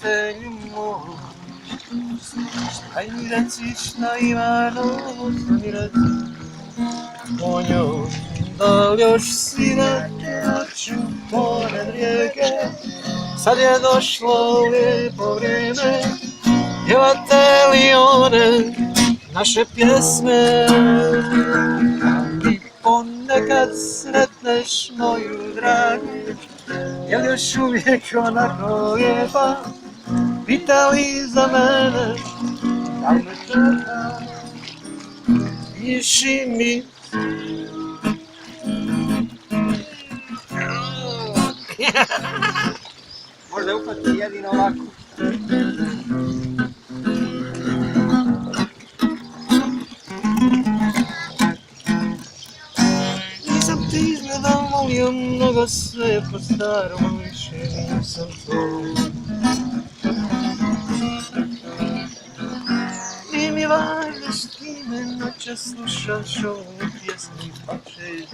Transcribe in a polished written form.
ten mój. Ay, gracias, no imanos, mira, moño, dolios sinate, oču ponad rijeke, sad je došlo lijepo vrijeme, pjevate one naše pjesme. Ti ponekad sretneš moju dragu, jel još uvijek onako lijepa, pitali za mene, da li me čeka, piši mi. Možda upati jedino ovako. Nisam te izgleda molio mnogo, sve je po starom, više nisam to. Nije mi važno s kime noćas slušaš ovu pjesmu, pa će